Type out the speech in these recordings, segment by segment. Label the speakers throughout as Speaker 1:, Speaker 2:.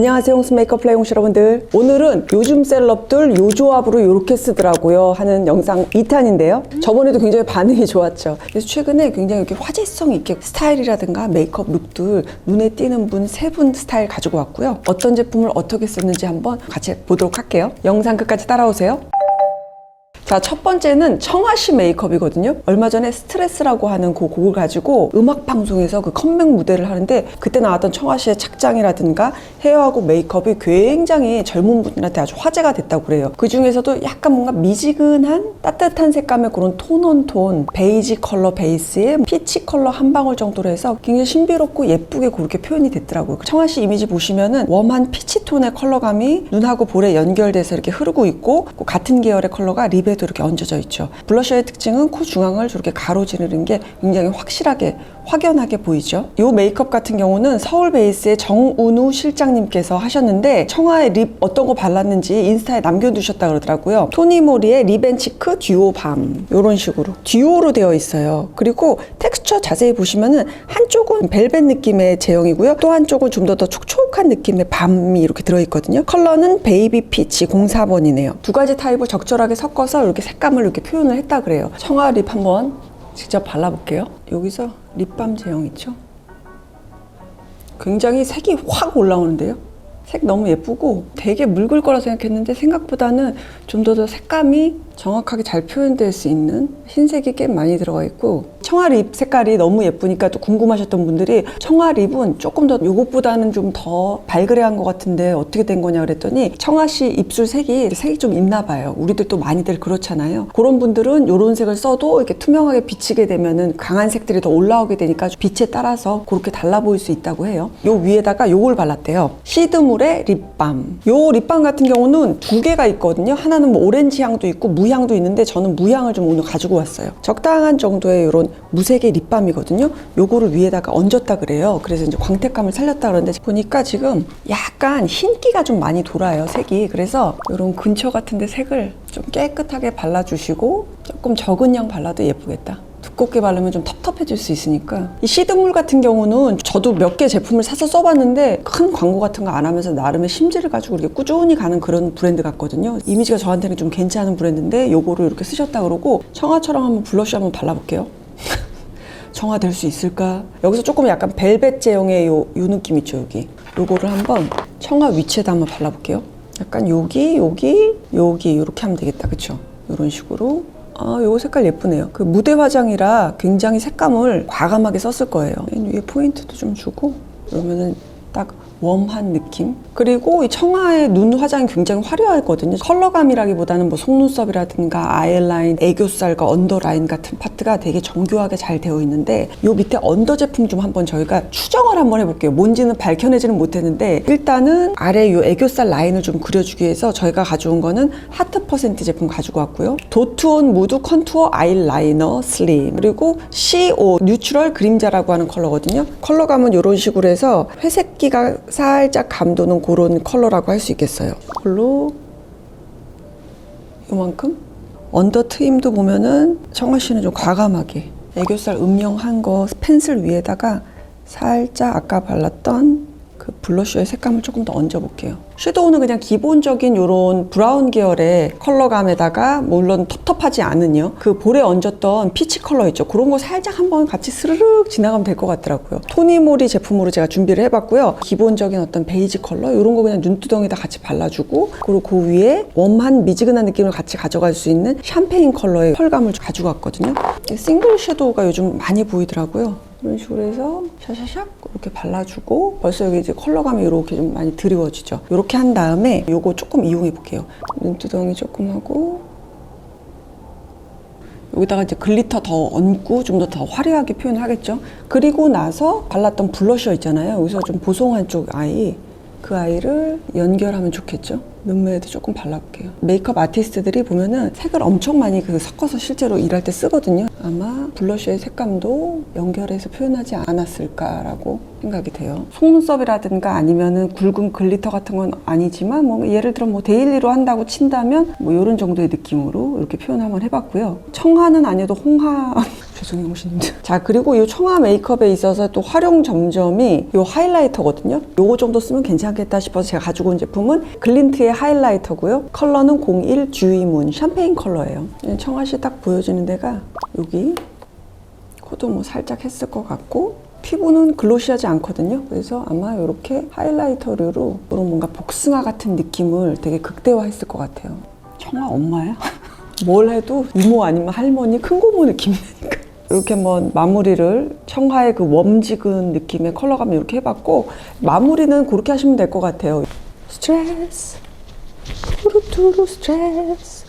Speaker 1: 안녕하세요, 홍수 메이크업 플레이 홍시 여러분들. 오늘은 요즘 셀럽들 요 조합으로 이렇게 쓰더라고요 하는 영상 2탄인데요. 저번에도 굉장히 반응이 좋았죠. 그래서 최근에 굉장히 이렇게 화제성 있게 스타일이라든가 메이크업 룩들 눈에 띄는 분 세 분 스타일 가지고 왔고요. 어떤 제품을 어떻게 썼는지 한번 같이 보도록 할게요. 영상 끝까지 따라오세요. 자, 첫 번째는 청아씨 메이크업이거든요. 얼마 전에 스트레스라고 하는 그 곡을 가지고 음악방송에서 그 컴백 무대를 하는데 그때 나왔던 청아씨의 착장이라든가 헤어하고 메이크업이 굉장히 젊은 분들한테 아주 화제가 됐다고 그래요. 그 중에서도 약간 뭔가 미지근한 따뜻한 색감의 그런 톤온톤 베이지 컬러 베이스에 피치 컬러 한 방울 정도로 해서 굉장히 신비롭고 예쁘게 그렇게 표현이 됐더라고요. 청아씨 이미지 보시면은 웜한 피치 톤의 컬러감이 눈하고 볼에 연결돼서 이렇게 흐르고 있고 같은 계열의 컬러가 립에 이렇게 얹어져 있죠. 블러셔의 특징은 코 중앙을 저렇게 가로지르는 게 굉장히 확실하게 확연하게 보이죠. 이 메이크업 같은 경우는 서울 베이스의 정운우 실장님께서 하셨는데 청아의 립 어떤 거 발랐는지 인스타에 남겨두셨다 그러더라고요. 토니모리의 립앤치크 듀오 밤 이런 식으로 듀오로 되어 있어요. 그리고 텍스처 자세히 보시면은 한쪽은 벨벳 느낌의 제형이고요. 또 한쪽은 좀 더 촉촉한 느낌의 밤이 이렇게 들어있거든요. 컬러는 베이비 피치 04번이네요. 두 가지 타입을 적절하게 섞어서 이렇게 색감을 이렇게 표현을 했다 그래요. 청아 립 한번 직접 발라볼게요. 여기서 립밤 제형 있죠? 굉장히 색이 확 올라오는데요. 색 너무 예쁘고 되게 묽을 거라 생각했는데 생각보다는 좀 더 색감이 정확하게 잘 표현될 수 있는 흰색이 꽤 많이 들어가 있고 청아 립 색깔이 너무 예쁘니까 또 궁금하셨던 분들이 청아 립은 조금 더 요것보다는 좀 더 발그레한 것 같은데 어떻게 된 거냐 그랬더니 청아씨 입술 색이 좀 있나 봐요. 우리들도 많이들 그렇잖아요. 그런 분들은 요런 색을 써도 이렇게 투명하게 비치게 되면은 강한 색들이 더 올라오게 되니까 빛에 따라서 그렇게 달라 보일 수 있다고 해요. 요 위에다가 요걸 발랐대요. 시드물의 립밤. 요 립밤 같은 경우는 두 개가 있거든요. 하나는 뭐 오렌지 향도 있고 무향도 있는데 저는 무향을 좀 오늘 가지고 왔어요. 적당한 정도의 이런 무색의 립밤이거든요. 요거를 위에다가 얹었다 그래요. 그래서 이제 광택감을 살렸다 그러는데 보니까 지금 약간 흰기가 좀 많이 돌아요, 색이. 그래서 이런 근처 같은데 색을 좀 깨끗하게 발라주시고 조금 적은 양 발라도 예쁘겠다. 두껍게 바르면 좀 텁텁해질 수 있으니까. 이 시드물 같은 경우는 저도 몇 개 제품을 사서 써봤는데 큰 광고 같은 거 안 하면서 나름의 심지를 가지고 이렇게 꾸준히 가는 그런 브랜드 같거든요. 이미지가 저한테는 좀 괜찮은 브랜드인데 요거를 이렇게 쓰셨다 그러고 청아처럼 한번 블러쉬 한번 발라볼게요. 청아 될 수 있을까? 여기서 조금 약간 벨벳 제형의 요 느낌 있죠, 여기. 요거를 한번 청아 위치에다 한번 발라볼게요. 약간 여기 이렇게 하면 되겠다, 그쵸? 이런 식으로. 요 색깔 예쁘네요. 그 무대 화장이라 굉장히 색감을 과감하게 썼을 거예요. 맨 위에 포인트도 좀 주고 그러면은 딱 웜한 느낌. 그리고 이 청아의 눈 화장이 굉장히 화려하거든요. 컬러감이라기보다는 뭐 속눈썹이라든가 아이라인, 애교살과 언더라인 같은 파트가 되게 정교하게 잘 되어 있는데 요 밑에 언더 제품 좀 한번 저희가 추정을 한번 해볼게요. 뭔지는 밝혀내지는 못했는데 일단은 아래 요 애교살 라인을 좀 그려주기 위해서 저희가 가져온 거는 하트 퍼센트 제품 가지고 왔고요. 도트온 무드 컨투어 아이라이너 슬림, 그리고 CO 뉴트럴 그림자라고 하는 컬러거든요. 컬러감은 이런 식으로 해서 회색기가 살짝 감도는 그런 컬러라고 할 수 있겠어요. 이걸로 요만큼 언더 트임도 보면은 청아씨는 좀 과감하게 애교살 음영한 거 펜슬 위에다가 살짝 아까 발랐던 그 블러셔의 색감을 조금 더 얹어볼게요. 섀도우는 그냥 기본적인 요런 브라운 계열의 컬러감에다가 물론 텁텁하지 않은요. 그 볼에 얹었던 피치 컬러 있죠. 그런 거 살짝 한번 같이 스르륵 지나가면 될 것 같더라고요. 토니모리 제품으로 제가 준비를 해봤고요. 기본적인 어떤 베이지 컬러 이런 거 그냥 눈두덩이에다 같이 발라주고 그리고 그 위에 웜한 미지근한 느낌을 같이 가져갈 수 있는 샴페인 컬러의 펄감을 가지고 왔거든요. 싱글 섀도우가 요즘 많이 보이더라고요. 이런 식으로 해서 샤샤샥 이렇게 발라주고 벌써 여기 이제 컬러감이 이렇게 좀 많이 드리워지죠. 이렇게 한 다음에 요거 조금 이용해 볼게요. 눈두덩이 조금 하고 여기다가 이제 글리터 더 얹고 좀 더 화려하게 표현을 하겠죠. 그리고 나서 발랐던 블러셔 있잖아요. 여기서 좀 보송한 쪽 아이, 그 아이를 연결하면 좋겠죠. 눈매에도 조금 발라볼게요. 메이크업 아티스트들이 보면은 색을 엄청 많이 섞어서 실제로 일할 때 쓰거든요. 아마 블러셔의 색감도 연결해서 표현하지 않았을까라고 생각이 돼요. 속눈썹이라든가 아니면은 굵은 글리터 같은 건 아니지만 뭐 예를 들어 뭐 데일리로 한다고 친다면 뭐 이런 정도의 느낌으로 이렇게 표현 한번 해봤고요. 청하는 아니어도 홍하 죄송해요, 호시님들. 자, 그리고 이 청아 메이크업에 있어서 또 활용 점점이 이 하이라이터거든요. 요거 정도 쓰면 괜찮겠다 싶어서 제가 가지고 온 제품은 글린트의 하이라이터고요. 컬러는 01 듀이문 샴페인 컬러예요. 청아씨 딱 보여지는 데가 여기 코도 뭐 살짝 했을 것 같고 피부는 글로시하지 않거든요. 그래서 아마 이렇게 하이라이터류로 이런 뭔가 복숭아 같은 느낌을 되게 극대화했을 것 같아요. 청아 엄마야? 뭘 해도 이모 아니면 할머니 큰 고모 느낌이 나니까. 이렇게 한번 마무리를 청하의 그 웜지근 느낌의 컬러감 이렇게 해봤고 마무리는 그렇게 하시면 될 것 같아요. 스트레스 투루투루 스트레스.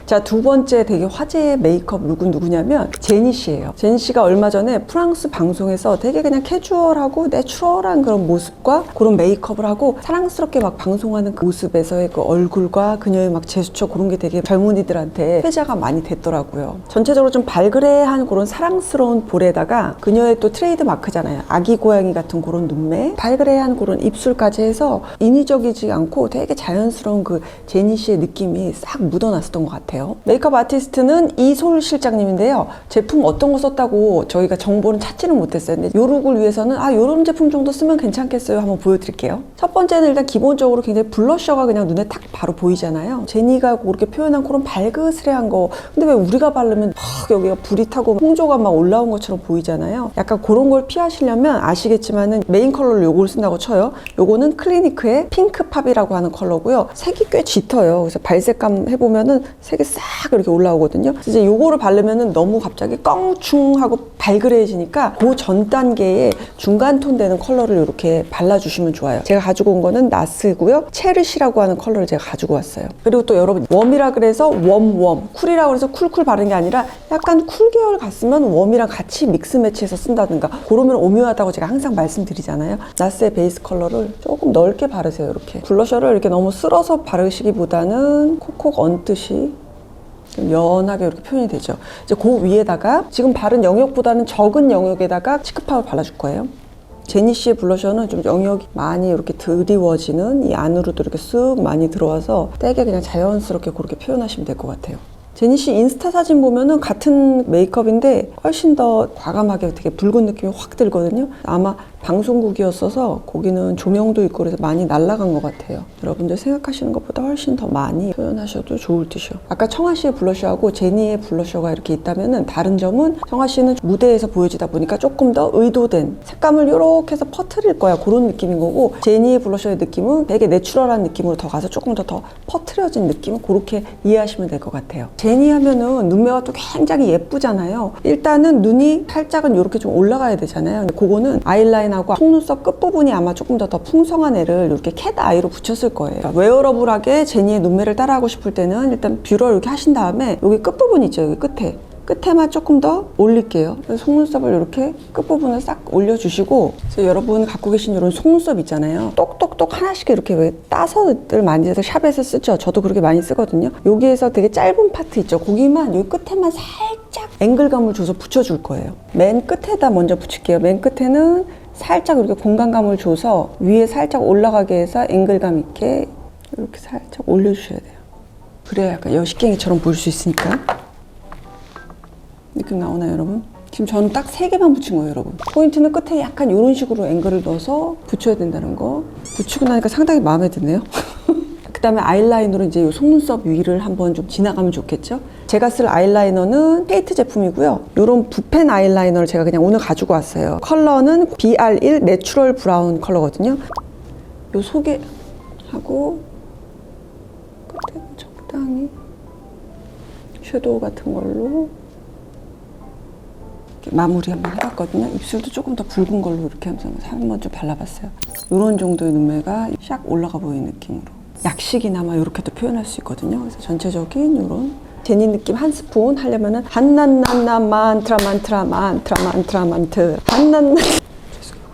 Speaker 1: 자, 두 번째 되게 화제의 메이크업 룩은 누구냐면 제니 씨예요. 제니 씨가 얼마 전에 프랑스 방송에서 되게 그냥 캐주얼하고 내추럴한 그런 모습과 그런 메이크업을 하고 사랑스럽게 막 방송하는 그 모습에서의 그 얼굴과 그녀의 막 제스처 그런 게 되게 젊은이들한테 회자가 많이 됐더라고요. 전체적으로 좀 발그레한 그런 사랑스러운 볼에다가 그녀의 또 트레이드 마크잖아요. 아기 고양이 같은 그런 눈매, 발그레한 그런 입술까지 해서 인위적이지 않고 되게 자연스러운 그 제니 씨의 느낌이 싹 묻어났었던 것 같아요. 메이크업 아티스트는 이솔 실장님인데요. 제품 어떤 거 썼다고 저희가 정보는 찾지는 못했어요. 근데 요 룩을 위해서는 요런 제품 정도 쓰면 괜찮겠어요. 한번 보여드릴게요. 첫 번째는 일단 기본적으로 굉장히 블러셔가 그냥 눈에 딱 바로 보이잖아요. 제니가 그렇게 표현한 그런 발그스레한 거. 근데 왜 우리가 바르면 막 여기가 불이 타고 홍조가 막 올라온 것처럼 보이잖아요. 약간 그런 걸 피하시려면 아시겠지만은 메인 컬러를 요걸 쓴다고 쳐요. 요거는 클리니크의 핑크팝이라고 하는 컬러고요. 색이 꽤 짙어요. 그래서 발색감 해보면은 색이 싹 이렇게 올라오거든요. 이제 요거를 바르면은 너무 갑자기 껑충하고 발그레해지니까 그 전 단계에 중간 톤 되는 컬러를 이렇게 발라주시면 좋아요. 제가 가지고 온 거는 나스고요. 체르시라고 하는 컬러를 제가 가지고 왔어요. 그리고 또 여러분 웜이라 그래서 웜, 쿨이라고 해서 쿨쿨 바르는 게 아니라 약간 쿨 계열 갔으면 웜이랑 같이 믹스 매치해서 쓴다든가 그러면 오묘하다고 제가 항상 말씀드리잖아요. 나스의 베이스 컬러를 조금 넓게 바르세요. 이렇게 블러셔를 이렇게 너무 쓸어서 바르시기보다는 콕콕 얹듯이 좀 연하게 이렇게 표현이 되죠. 이제 그 위에다가 지금 바른 영역보다는 적은 영역에다가 치크팝을 발라줄 거예요. 제니 씨의 블러셔는 좀 영역이 많이 이렇게 드리워지는 이 안으로도 이렇게 쓱 많이 들어와서 되게 그냥 자연스럽게 그렇게 표현하시면 될 것 같아요. 제니 씨 인스타 사진 보면은 같은 메이크업인데 훨씬 더 과감하게 되게 붉은 느낌이 확 들거든요. 아마 방송국이었어서 거기는 조명도 있고 그래서 많이 날아간 것 같아요. 여러분들 생각하시는 것보다 훨씬 더 많이 표현하셔도 좋을 듯이요. 아까 청아 씨의 블러셔하고 제니의 블러셔가 이렇게 있다면은 다른 점은 청아 씨는 무대에서 보여지다 보니까 조금 더 의도된 색감을 이렇게 해서 퍼트릴 거야. 그런 느낌인 거고 제니의 블러셔의 느낌은 되게 내추럴한 느낌으로 더 가서 조금 더 퍼트려진 느낌? 그렇게 이해하시면 될 것 같아요. 제니 하면은 눈매가 또 굉장히 예쁘잖아요. 일단은 눈이 살짝은 이렇게 좀 올라가야 되잖아요. 근데 그거는 아이라인하고 속눈썹 끝부분이 아마 조금 더 풍성한 애를 이렇게 캣 아이로 붙였을 거예요. 그러니까 웨어러블하게 제니의 눈매를 따라하고 싶을 때는 일단 뷰러 이렇게 하신 다음에 여기 끝부분 있죠. 여기 끝에만 조금 더 올릴게요. 속눈썹을 이렇게 끝부분을 싹 올려주시고 여러분 갖고 계신 이런 속눈썹 있잖아요. 똑똑똑 하나씩 이렇게 왜 따서들 많이 해서 샵에서 쓰죠. 저도 그렇게 많이 쓰거든요. 여기에서 되게 짧은 파트 있죠. 거기만 여기 끝에만 살짝 앵글감을 줘서 붙여줄 거예요. 맨 끝에다 먼저 붙일게요. 맨 끝에는 살짝 이렇게 공간감을 줘서 위에 살짝 올라가게 해서 앵글감 있게 이렇게 살짝 올려주셔야 돼요. 그래야 약간 여식갱이처럼 보일 수 있으니까. 느낌 나오나요, 여러분? 지금 저는 딱 3개만 붙인 거예요, 여러분. 포인트는 끝에 약간 이런 식으로 앵글을 넣어서 붙여야 된다는 거. 붙이고 나니까 상당히 마음에 드네요. 그 다음에 아이라이너로 이제 이 속눈썹 위를 한번 좀 지나가면 좋겠죠? 제가 쓸 아이라이너는 케이트 제품이고요. 이런 붓펜 아이라이너를 제가 그냥 오늘 가지고 왔어요. 컬러는 BR1 내추럴 브라운 컬러거든요. 요 속에 하고 끝에 적당히 섀도우 같은 걸로 마무리 한번 해봤거든요. 입술도 조금 더 붉은 걸로 이렇게 하면서 한번 좀 발라봤어요. 이런 정도의 눈매가 샥 올라가 보이는 느낌으로 약식이나마 이렇게도 표현할 수 있거든요. 그래서 전체적인 이런 제니 느낌 한 스푼 하려면은 한난난나 만트라 한난난 죄송해요,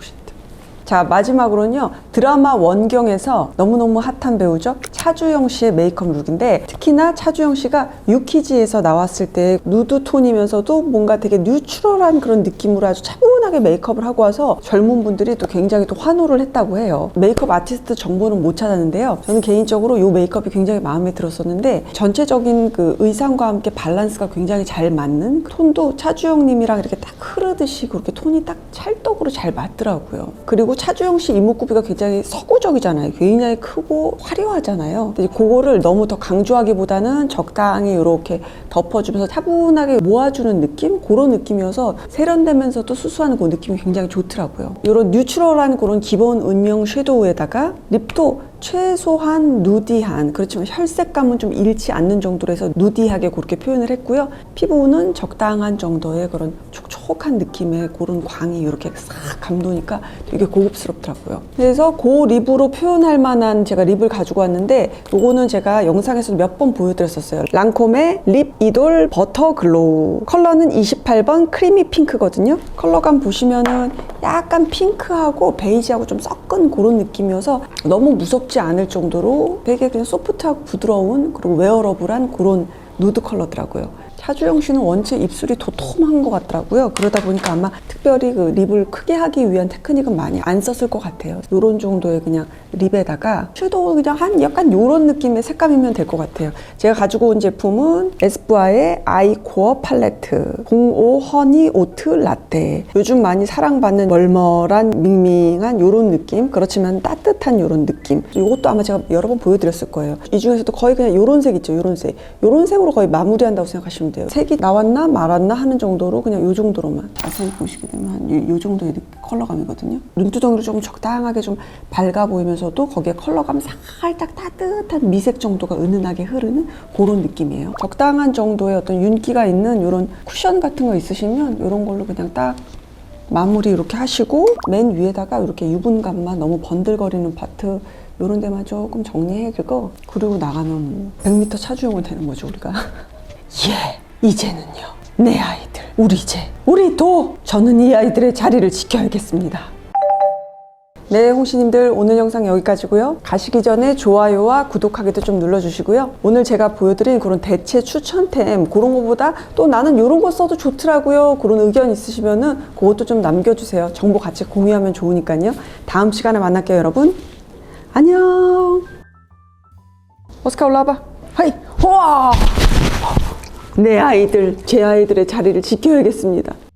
Speaker 1: 자, 마지막으로는요. 드라마 원경에서 너무너무 핫한 배우죠. 차주영 씨의 메이크업 룩인데 특히나 차주영 씨가 유키즈에서 나왔을 때 누드 톤이면서도 뭔가 되게 뉴트럴한 그런 느낌으로 아주 차분하게 메이크업을 하고 와서 젊은 분들이 또 굉장히 또 환호를 했다고 해요. 메이크업 아티스트 정보는 못 찾았는데요. 저는 개인적으로 이 메이크업이 굉장히 마음에 들었었는데 전체적인 그 의상과 함께 밸런스가 굉장히 잘 맞는 톤도 차주영 님이랑 이렇게 딱 흐르듯이 그렇게 톤이 딱 찰떡으로 잘 맞더라고요. 그리고 차주영 씨 이목구비가 굉장히 서구적이잖아요. 굉장히 크고 화려하잖아요. 근데 그거를 너무 더 강조하기보다는 적당히 이렇게 덮어주면서 차분하게 모아주는 느낌? 그런 느낌이어서 세련되면서도 수수한 그 느낌이 굉장히 좋더라고요. 이런 뉴트럴한 그런 기본 은명 섀도우에다가 립도 최소한 누디한, 그렇지만 혈색감은 좀 잃지 않는 정도로 해서 누디하게 그렇게 표현을 했고요. 피부는 적당한 정도의 그런 촉촉한 느낌의 그런 광이 이렇게 싹 감도니까 되게 고급스럽더라고요. 그래서 그 립으로 표현할 만한 제가 립을 가지고 왔는데 요거는 제가 영상에서 몇 번 보여드렸었어요. 랑콤의 립 이돌 버터 글로우. 컬러는 28번 크리미 핑크거든요. 컬러감 보시면은 약간 핑크하고 베이지하고 좀 섞은 그런 느낌이어서 너무 무섭지 않을 정도로 되게 그냥 소프트하고 부드러운 그리고 웨어러블한 그런 누드 컬러더라고요. 차주영 씨는 원체 입술이 도톰한 것 같더라고요. 그러다 보니까 아마 특별히 그 립을 크게 하기 위한 테크닉은 많이 안 썼을 것 같아요. 이런 정도의 그냥 립에다가 섀도우 그냥 한 약간 이런 느낌의 색감이면 될 것 같아요. 제가 가지고 온 제품은 에스쁘아의 아이코어 팔레트 05 허니 오트 라떼. 요즘 많이 사랑받는 멀멀한 밍밍한 이런 느낌, 그렇지만 따뜻한 이런 느낌. 이것도 아마 제가 여러 번 보여드렸을 거예요. 이 중에서도 거의 그냥 이런 색 있죠. 이런 색. 이런 색으로 거의 마무리한다고 생각하시면 돼요. 색이 나왔나 말았나 하는 정도로 그냥 이 정도로만 자세히 보시게 되면 한 이 정도의 컬러감이거든요. 눈두덩이로 조금 적당하게 좀 밝아 보이면서도 거기에 컬러감 살짝 따뜻한 미색 정도가 은은하게 흐르는 그런 느낌이에요. 적당한 정도의 어떤 윤기가 있는 이런 쿠션 같은 거 있으시면 이런 걸로 그냥 딱 마무리 이렇게 하시고 맨 위에다가 이렇게 유분감만 너무 번들거리는 파트 이런 데만 조금 정리해주고 그리고 나가면 뭐 100m 차주용은 되는 거죠 우리가. 예, 이제는요 내 아이들 우리도 저는 이 아이들의 자리를 지켜야겠습니다. 네, 홍시님들 오늘 영상 여기까지고요. 가시기 전에 좋아요와 구독하기도 좀 눌러주시고요. 오늘 제가 보여드린 그런 대체 추천템 그런 거보다 또 나는 이런 거 써도 좋더라고요. 그런 의견 있으시면은 그것도 좀 남겨주세요. 정보 같이 공유하면 좋으니까요. 다음 시간에 만날게요, 여러분. 안녕. 오스카 올라와봐. 하이, 호아. 내 아이들, 제 아이들의 자리를 지켜야겠습니다.